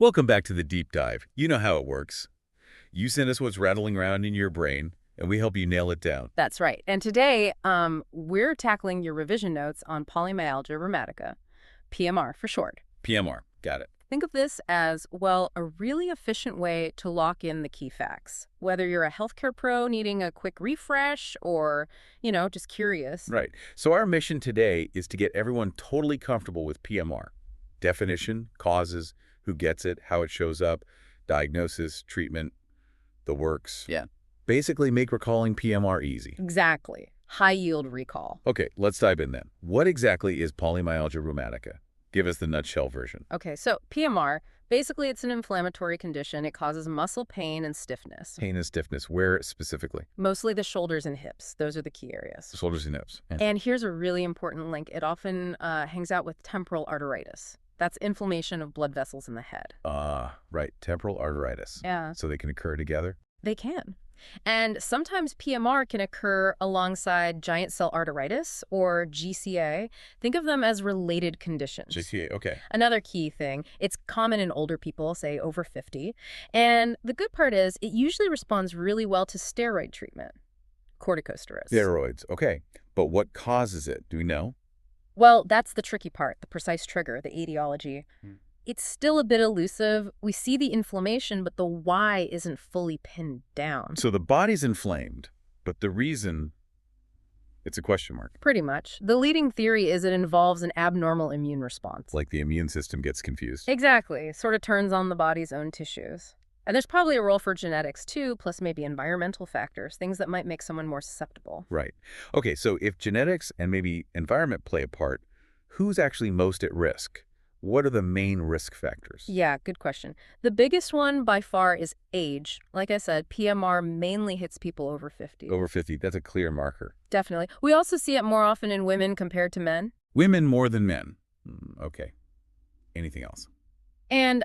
Welcome back to the deep dive. You know how it works. You send us what's rattling around in your brain, and we help you nail it down. That's right. And today, we're tackling your revision notes on polymyalgia rheumatica, PMR for short. PMR. Got it. Think of this as, well, a really efficient way to lock in the key facts. Whether you're a healthcare pro needing a quick refresh or, just curious. Right. So our mission today is to get everyone totally comfortable with PMR. Definition, causes, who gets it, how it shows up, diagnosis, treatment, the works. Yeah. Basically make recalling PMR easy. Exactly. High-yield recall. Okay, let's dive in then. What exactly is polymyalgia rheumatica? Give us the nutshell version. Okay, so PMR, basically it's an inflammatory condition. It causes muscle pain and stiffness. Pain and stiffness. Where specifically? Mostly the shoulders and hips. Those are the key areas. The shoulders and hips. And here's a really important link. It often hangs out with temporal arteritis. That's inflammation of blood vessels in the head. Right. Temporal arteritis. Yeah. So they can occur together? They can. And sometimes PMR can occur alongside giant cell arteritis or GCA. Think of them as related conditions. GCA, okay. Another key thing, it's common in older people, say over 50. And the good part is it usually responds really well to steroid treatment, corticosteroids. Steroids, okay. But what causes it? Do we know? Well, that's the tricky part, the precise trigger, the etiology. It's still a bit elusive. We see the inflammation, but the why isn't fully pinned down. So the body's inflamed, but the reason, it's a question mark. Pretty much. The leading theory is it involves an abnormal immune response. Like the immune system gets confused. Exactly. Sort of turns on the body's own tissues. And there's probably a role for genetics too, plus maybe environmental factors, things that might make someone more susceptible. Right. Okay, so if genetics and maybe environment play a part, who's actually most at risk? What are the main risk factors? Yeah, good question. The biggest one by far is age. Like I said, PMR mainly hits people over 50. Over 50, that's a clear marker. Definitely. We also see it more often in women compared to men. Women more than men. Okay. Anything else? And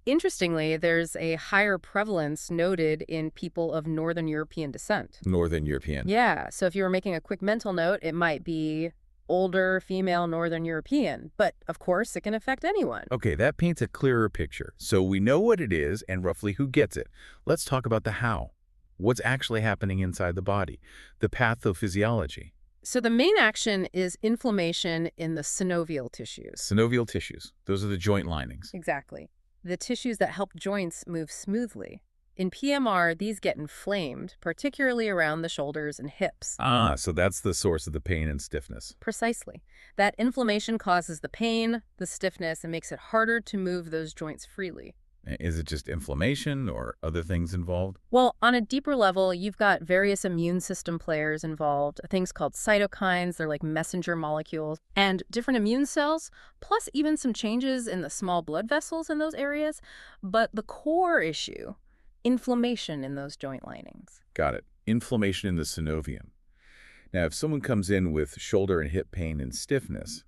interestingly, there's a higher prevalence noted in people of Northern European descent. Northern European. Yeah, so if you were making a quick mental note, it might be older female Northern European, but of course it can affect anyone. Okay, that paints a clearer picture. So we know what it is and roughly who gets it. Let's talk about the how. What's actually happening inside the body? The pathophysiology. So the main action is inflammation in the synovial tissues. Synovial tissues. Those are the joint linings. Exactly. The tissues that help joints move smoothly. In PMR, these get inflamed, particularly around the shoulders and hips. So that's the source of the pain and stiffness. Precisely. That inflammation causes the pain, the stiffness, and makes it harder to move those joints freely. Is it just inflammation or other things involved? Well, on a deeper level, you've got various immune system players involved, things called cytokines, they're like messenger molecules, and different immune cells, plus even some changes in the small blood vessels in those areas. But the core issue, inflammation in those joint linings. Got it. Inflammation in the synovium. Now, if someone comes in with shoulder and hip pain and stiffness,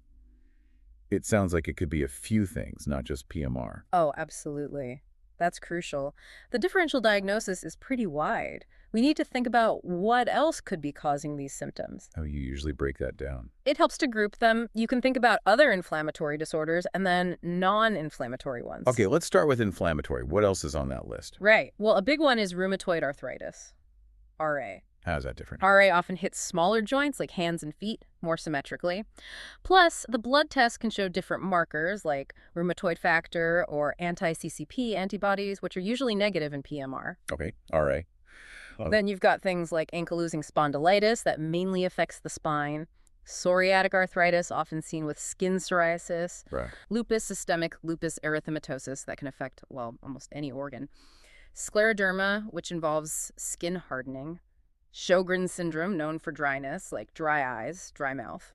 it sounds like it could be a few things, not just PMR. Oh, absolutely. That's crucial. The differential diagnosis is pretty wide. We need to think about what else could be causing these symptoms. How you usually break that down? It helps to group them. You can think about other inflammatory disorders and then non-inflammatory ones. Okay, let's start with inflammatory. What else is on that list? Right. Well, a big one is rheumatoid arthritis, RA. How's that different? RA often hits smaller joints like hands and feet more symmetrically. Plus, the blood test can show different markers like rheumatoid factor or anti-CCP antibodies, which are usually negative in PMR. Okay, RA. Then you've got things like ankylosing spondylitis that mainly affects the spine, psoriatic arthritis, often seen with skin psoriasis, Right. lupus, systemic lupus erythematosus that can affect, well, almost any organ, scleroderma, which involves skin hardening, Sjogren's syndrome, known for dryness, like dry eyes, dry mouth.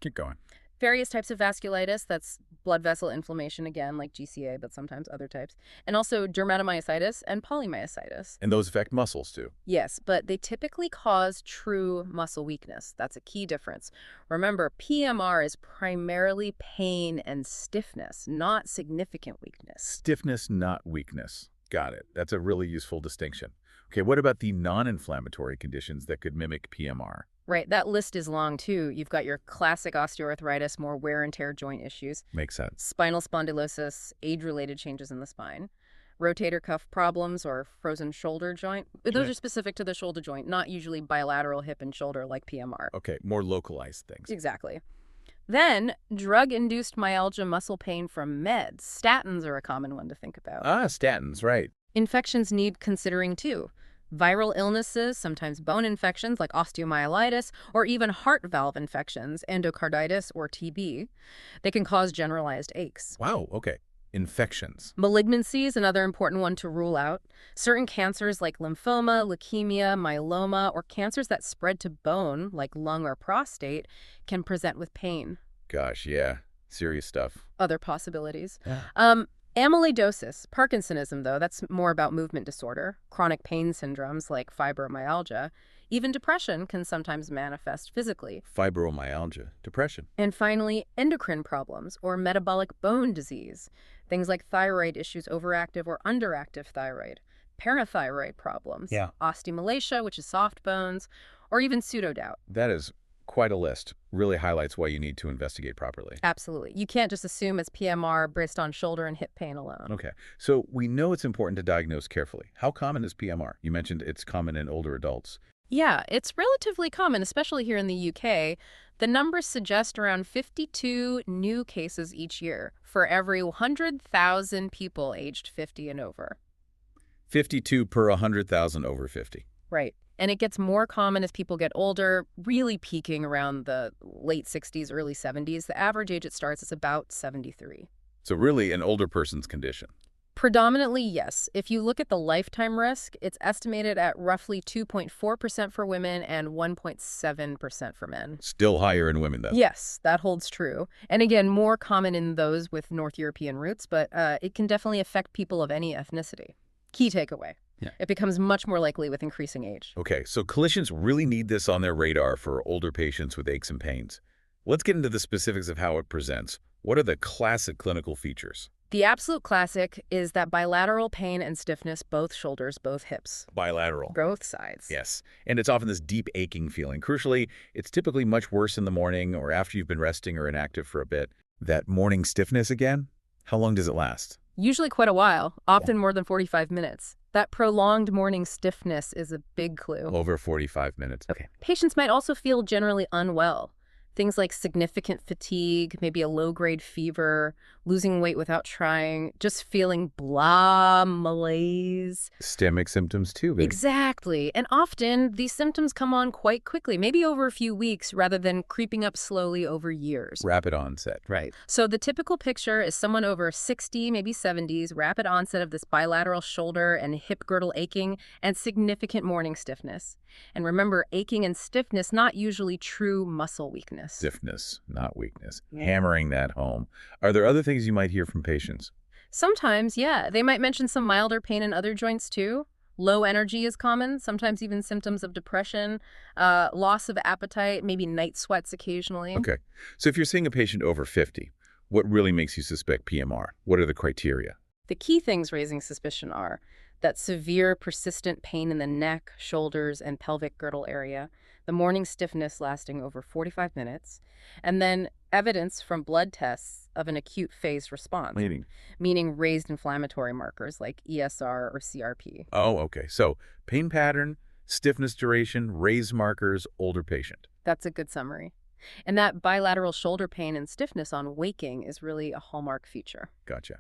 Keep going. Various types of vasculitis, that's blood vessel inflammation again, like GCA, but sometimes other types. And also dermatomyositis and polymyositis. And those affect muscles too. Yes, but they typically cause true muscle weakness. That's a key difference. Remember, PMR is primarily pain and stiffness, not significant weakness. Stiffness, not weakness. Got it. That's a really useful distinction. Okay, what about the non-inflammatory conditions that could mimic PMR? Right, that list is long, too. You've got your classic osteoarthritis, more wear and tear joint issues, Makes sense. spinal spondylosis, age-related changes in the spine, rotator cuff problems or frozen shoulder joint. Those Okay. are specific to the shoulder joint, not usually bilateral hip and shoulder like PMR. Okay, more localized things. Exactly. Then, drug-induced myalgia muscle pain from meds. Statins are a common one to think about. Ah, statins, right. Infections need considering, too. Viral illnesses, sometimes bone infections like osteomyelitis, or even heart valve infections, endocarditis or TB. They can cause generalized aches. Wow, okay. Infections. Malignancy is another important one to rule out. Certain cancers like lymphoma, leukemia, myeloma, or cancers that spread to bone like lung or prostate can present with pain. Gosh, yeah. Serious stuff. Other possibilities. Yeah. Amyloidosis, Parkinsonism, though, that's more about movement disorder. Chronic pain syndromes like fibromyalgia. Even depression can sometimes manifest physically. Fibromyalgia, depression. And finally, endocrine problems or metabolic bone disease. Things like thyroid issues, overactive or underactive thyroid. Parathyroid problems. Yeah. Osteomalacia, which is soft bones, or even pseudogout. That is quite a list. Really highlights why you need to investigate properly. Absolutely. You can't just assume it's PMR based on shoulder and hip pain alone. Okay, so we know it's important to diagnose carefully. How common is PMR? You mentioned it's common in older adults. Yeah, it's relatively common, especially here in the UK. The numbers suggest around 52 new cases each year for every 100,000 people aged 50 and over. 52 per 100,000 over 50. Right. And it gets more common as people get older, really peaking around the late 60s, early 70s. The average age it starts is about 73. So really an older person's condition. Predominantly, yes. If you look at the lifetime risk, it's estimated at roughly 2.4% for women and 1.7% for men. Still higher in women, though. Yes, that holds true. And again, more common in those with North European roots, but it can definitely affect people of any ethnicity. Key takeaway. Yeah. It becomes much more likely with increasing age. Okay, so clinicians really need this on their radar for older patients with aches and pains. Let's get into the specifics of how it presents. What are the classic clinical features? The absolute classic is that bilateral pain and stiffness, both shoulders, both hips. Bilateral. Both sides. Yes, and it's often this deep aching feeling. Crucially, it's typically much worse in the morning or after you've been resting or inactive for a bit. That morning stiffness again? How long does it last? Usually quite a while, often more than 45 minutes. That prolonged morning stiffness is a big clue. Over 45 minutes. Okay. Patients might also feel generally unwell. Things like significant fatigue, maybe a low-grade fever, losing weight without trying, just feeling blah, malaise. Systemic symptoms too. But Exactly. And often these symptoms come on quite quickly, maybe over a few weeks rather than creeping up slowly over years. rapid onset. Right. So the typical picture is someone over 60, maybe 70s, rapid onset of this bilateral shoulder and hip girdle aching, and significant morning stiffness. And remember, aching and stiffness, not usually true muscle weakness. Stiffness, not weakness. Yeah. Hammering that home. Are there other things you might hear from patients? Sometimes, yeah. They might mention some milder pain in other joints, too. Low energy is common, sometimes even symptoms of depression, loss of appetite, maybe night sweats occasionally. Okay. So if you're seeing a patient over 50, what really makes you suspect PMR? What are the criteria? The key things raising suspicion are that severe, persistent pain in the neck, shoulders, and pelvic girdle area, the morning stiffness lasting over 45 minutes, and then evidence from blood tests of an acute phase response, meaning raised inflammatory markers like ESR or CRP. Oh, okay. So pain pattern, stiffness duration, raised markers, older patient. That's a good summary. And that bilateral shoulder pain and stiffness on waking is really a hallmark feature. Gotcha.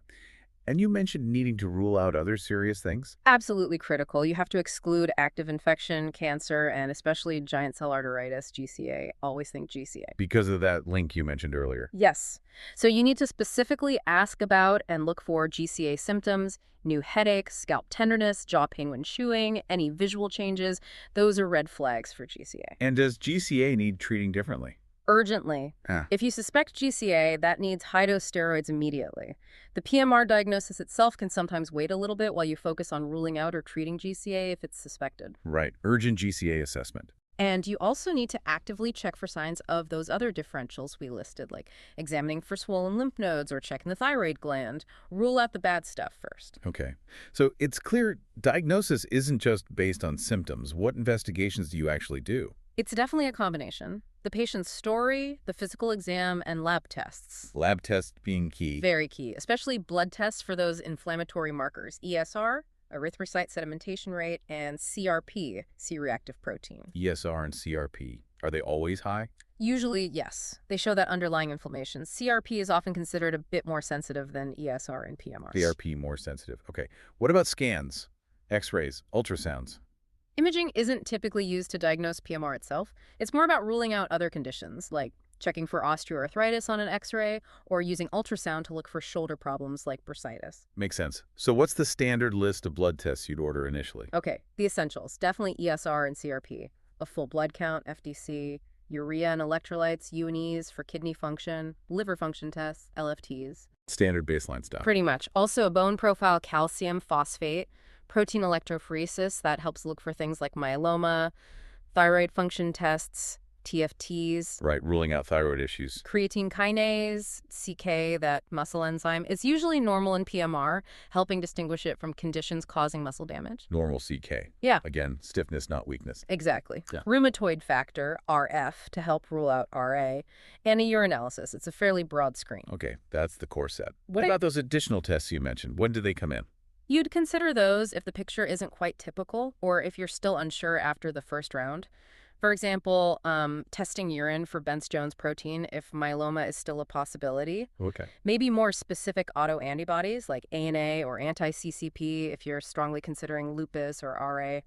And you mentioned needing to rule out other serious things? Absolutely critical. You have to exclude active infection, cancer, and especially giant cell arteritis, GCA. Always think GCA. Because of that link you mentioned earlier. Yes. So you need to specifically ask about and look for GCA symptoms, new headaches, scalp tenderness, jaw pain when chewing, any visual changes. Those are red flags for GCA. And does GCA need treating differently? Urgently. Ah. If you suspect GCA, that needs high-dose steroids immediately. The PMR diagnosis itself can sometimes wait a little bit while you focus on ruling out or treating GCA if it's suspected. Right. Urgent GCA assessment. And you also need to actively check for signs of those other differentials we listed, like examining for swollen lymph nodes or checking the thyroid gland. Rule out the bad stuff first. Okay. So it's clear diagnosis isn't just based on symptoms. What investigations do you actually do? It's definitely a combination. The patient's story, the physical exam, and lab tests. Lab tests being key. Very key, especially blood tests for those inflammatory markers. ESR, erythrocyte sedimentation rate, and CRP, C-reactive protein. ESR and CRP, are they always high? Usually, yes. They show that underlying inflammation. CRP is often considered a bit more sensitive than ESR and PMRs. CRP more sensitive. Okay. What about scans, X-rays, ultrasounds? Imaging isn't typically used to diagnose PMR itself. It's more about ruling out other conditions, like checking for osteoarthritis on an X-ray or using ultrasound to look for shoulder problems like bursitis. Makes sense. So what's the standard list of blood tests you'd order initially? Okay, the essentials. Definitely ESR and CRP. A full blood count, FDC, urea and electrolytes, UNEs for kidney function, liver function tests, LFTs. Standard baseline stuff. Pretty much. Also a bone profile calcium phosphate, protein electrophoresis that helps look for things like myeloma, thyroid function tests, TFTs. Right, ruling out thyroid issues. Creatine kinase, CK, that muscle enzyme. It's usually normal in PMR, helping distinguish it from conditions causing muscle damage. Normal CK. Yeah. Again, stiffness, not weakness. Exactly. Yeah. Rheumatoid factor, RF, to help rule out RA, and a urinalysis. It's a fairly broad screen. Okay, that's the core set. What about those additional tests you mentioned? When do they come in? You'd consider those if the picture isn't quite typical or if you're still unsure after the first round. For example, testing urine for Bence-Jones protein if myeloma is still a possibility. Okay. Maybe more specific autoantibodies like ANA or anti-CCP if you're strongly considering lupus or RA.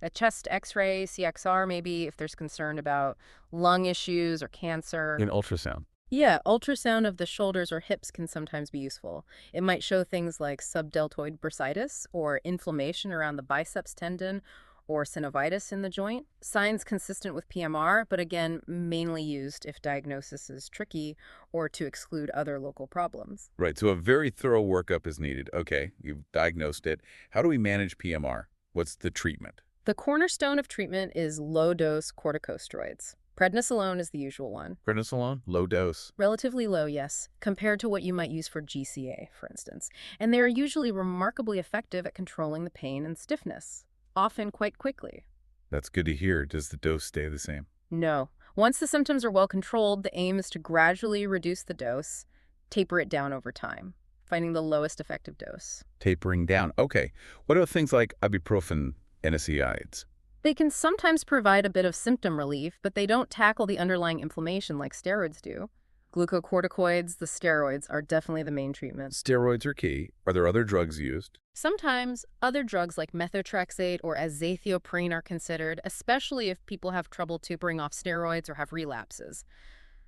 A chest x-ray, CXR maybe if there's concern about lung issues or cancer. In ultrasound. Yeah, ultrasound of the shoulders or hips can sometimes be useful. It might show things like subdeltoid bursitis or inflammation around the biceps tendon or synovitis in the joint. Signs consistent with PMR, but again, mainly used if diagnosis is tricky or to exclude other local problems. Right, so a very thorough workup is needed. Okay, you've diagnosed it. How do we manage PMR? What's the treatment? The cornerstone of treatment is low-dose corticosteroids. Prednisolone is the usual one. Prednisolone, low dose. Relatively low, yes, compared to what you might use for GCA, for instance. And they are usually remarkably effective at controlling the pain and stiffness, often quite quickly. That's good to hear. Does the dose stay the same? No. Once the symptoms are well controlled, the aim is to gradually reduce the dose, taper it down over time, finding the lowest effective dose. Tapering down. Okay. What about things like ibuprofen, NSAIDs? They can sometimes provide a bit of symptom relief, but they don't tackle the underlying inflammation like steroids do. Glucocorticoids, the steroids, are definitely the main treatment. Steroids are key. Are there other drugs used? Sometimes other drugs like methotrexate or azathioprine are considered, especially if people have trouble tapering off steroids or have relapses.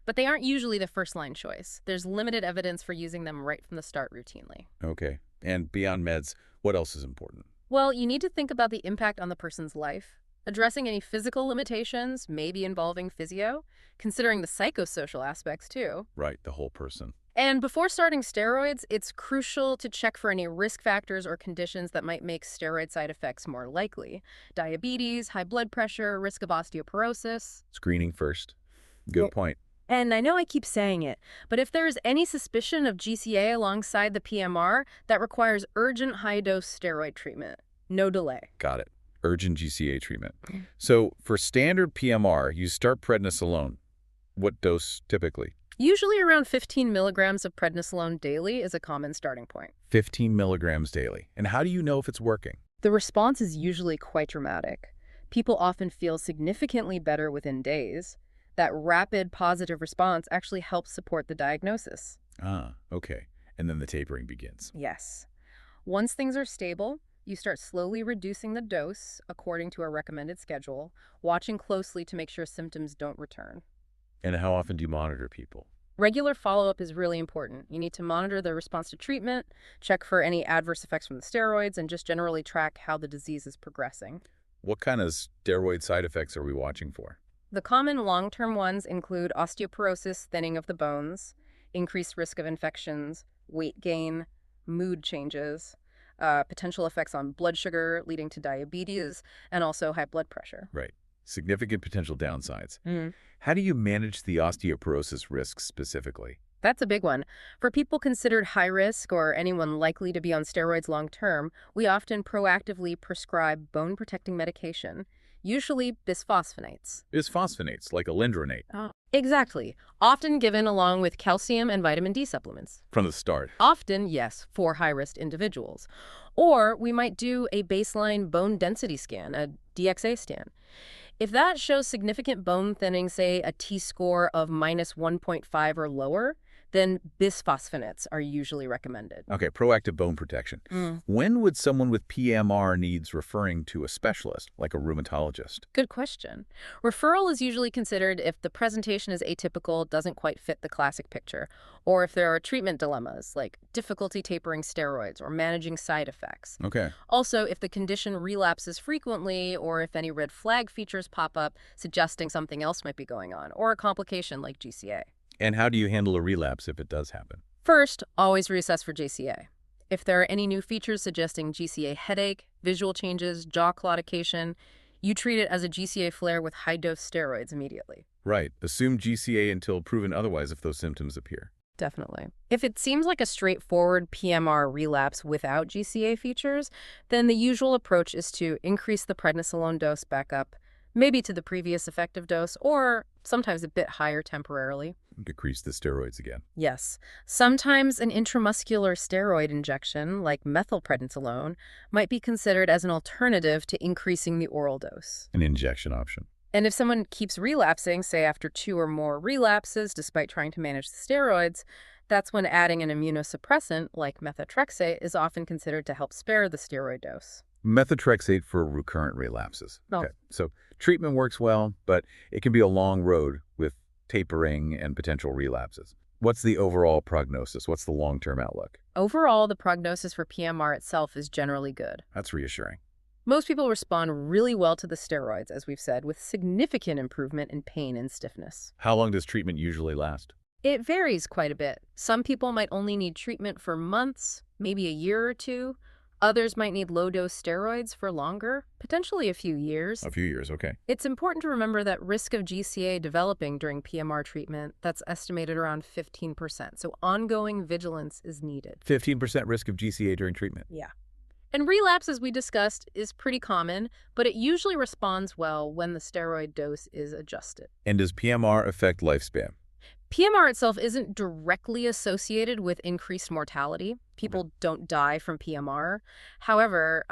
But they aren't usually the first-line choice. There's limited evidence for using them right from the start routinely. Okay. And beyond meds, what else is important? Well, you need to think about the impact on the person's life. Addressing any physical limitations, maybe involving physio, considering the psychosocial aspects too. Right, the whole person. And before starting steroids, it's crucial to check for any risk factors or conditions that might make steroid side effects more likely. Diabetes, high blood pressure, risk of osteoporosis. Screening first. Good point. And I know I keep saying it, but if there is any suspicion of GCA alongside the PMR, that requires urgent high-dose steroid treatment. No delay. Got it. Urgent GCA treatment. So for standard PMR, you start prednisolone. What dose typically? Usually around 15 milligrams of prednisolone daily is a common starting point. 15 milligrams daily. And how do you know if it's working? The response is usually quite dramatic. People often feel significantly better within days. That rapid positive response actually helps support the diagnosis. Ah, okay. And then the tapering begins. Yes. Once things are stable, you start slowly reducing the dose according to a recommended schedule, watching closely to make sure symptoms don't return. And how often do you monitor people? Regular follow-up is really important. You need to monitor the response to treatment, check for any adverse effects from the steroids, and just generally track how the disease is progressing. What kind of steroid side effects are we watching for? The common long-term ones include osteoporosis, thinning of the bones, increased risk of infections, weight gain, mood changes, potential effects on blood sugar leading to diabetes, and also high blood pressure. Right. Significant potential downsides. Mm. How do you manage the osteoporosis risks specifically? That's a big one. For people considered high risk or anyone likely to be on steroids long term, we often proactively prescribe bone-protecting medication. usually bisphosphonates. Bisphosphonates, like alendronate. Oh. Exactly. Often given along with calcium and vitamin D supplements. From the start. Often, yes, for high-risk individuals. Or we might do a baseline bone density scan, a DXA scan. If that shows significant bone thinning, say a T-score of -1.5 or lower, then bisphosphonates are usually recommended. Okay, proactive bone protection. When would someone with PMR needs referring to a specialist, like a rheumatologist? Good question. Referral is usually considered if the presentation is atypical, doesn't quite fit the classic picture, or if there are treatment dilemmas, like difficulty tapering steroids or managing side effects. Okay. Also, if the condition relapses frequently or if any red flag features pop up suggesting something else might be going on, or a complication like GCA. And how do you handle a relapse if it does happen? First, always reassess for GCA. If there are any new features suggesting GCA headache, visual changes, jaw claudication, you treat it as a GCA flare with high-dose steroids immediately. Right. Assume GCA until proven otherwise if those symptoms appear. Definitely. If it seems like a straightforward PMR relapse without GCA features, then the usual approach is to increase the prednisolone dose back up, maybe to the previous effective dose, or sometimes a bit higher temporarily. Decrease the steroids again. Yes. Sometimes an intramuscular steroid injection, like methylprednisolone, might be considered as an alternative to increasing the oral dose. An injection option. And if someone keeps relapsing, say after 2 or more relapses, despite trying to manage the steroids, that's when adding an immunosuppressant, like methotrexate, is often considered to help spare the steroid dose. Methotrexate for recurrent relapses. Oh. Okay. So treatment works well, but it can be a long road with tapering and potential relapses. What's the overall prognosis? What's the long-term outlook? Overall, the prognosis for PMR itself is generally good. That's reassuring. Most people respond really well to the steroids, as we've said, with significant improvement in pain and stiffness. How long does treatment usually last? It varies quite a bit. Some people might only need treatment for months, maybe a year or 2. Others might need low-dose steroids for longer, potentially a few years. A few years, okay. It's important to remember that risk of GCA developing during PMR treatment, that's estimated around 15%, so ongoing vigilance is needed. 15% risk of GCA during treatment. Yeah. And relapse, as we discussed, is pretty common, but it usually responds well when the steroid dose is adjusted. And does PMR affect lifespan? PMR itself isn't directly associated with increased mortality. People don't die from PMR. However,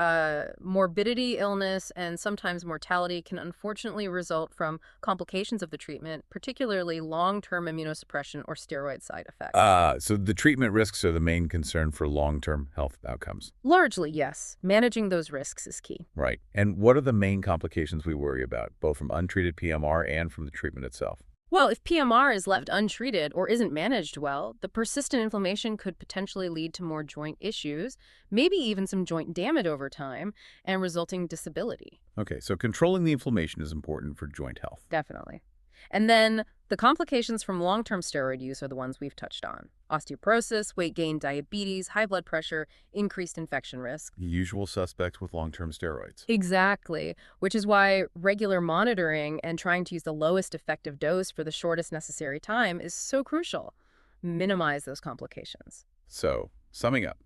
morbidity, illness, and sometimes mortality can unfortunately result from complications of the treatment, particularly long-term immunosuppression or steroid side effects. So the treatment risks are the main concern for long-term health outcomes. Largely, yes. Managing those risks is key. Right. And what are the main complications we worry about, both from untreated PMR and from the treatment itself? Well, if PMR is left untreated or isn't managed well, the persistent inflammation could potentially lead to more joint issues, maybe even some joint damage over time, and resulting disability. Okay, so controlling the inflammation is important for joint health. Definitely. And then the complications from long-term steroid use are the ones we've touched on. Osteoporosis, weight gain, diabetes, high blood pressure, increased infection risk. The usual suspects with long-term steroids. Exactly, which is why regular monitoring and trying to use the lowest effective dose for the shortest necessary time is so crucial. Minimize those complications. So, summing up,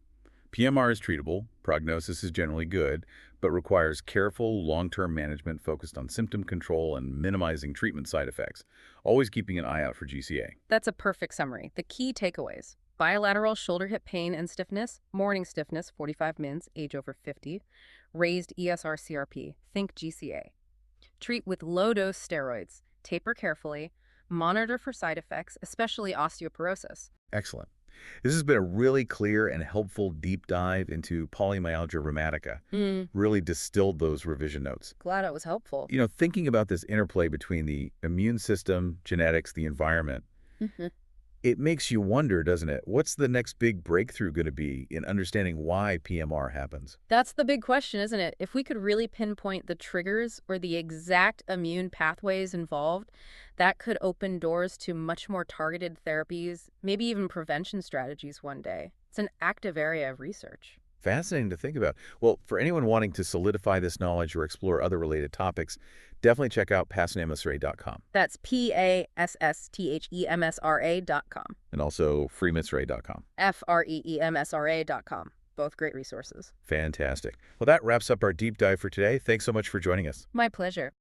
PMR is treatable, prognosis is generally good, but requires careful, long-term management focused on symptom control and minimizing treatment side effects, always keeping an eye out for GCA. That's a perfect summary. The key takeaways: bilateral shoulder-hip pain and stiffness, morning stiffness, 45 mins, age over 50, raised ESR-CRP, think GCA. Treat with low-dose steroids, taper carefully, monitor for side effects, especially osteoporosis. Excellent. This has been a really clear and helpful deep dive into polymyalgia rheumatica. Really distilled those revision notes. Glad it was helpful. You know, thinking about this interplay between the immune system, genetics, the environment, it makes you wonder, doesn't it? What's the next big breakthrough going to be in understanding why PMR happens? That's the big question, isn't it? If we could really pinpoint the triggers or the exact immune pathways involved, that could open doors to much more targeted therapies, maybe even prevention strategies one day. It's an active area of research. Fascinating to think about. Well, for anyone wanting to solidify this knowledge or explore other related topics, definitely check out PassNMSRA.com. That's PASSTHEMSRA.com. And also freemsra.com. FREEMSRA.com. Both great resources. Fantastic. Well, that wraps up our deep dive for today. Thanks so much for joining us. My pleasure.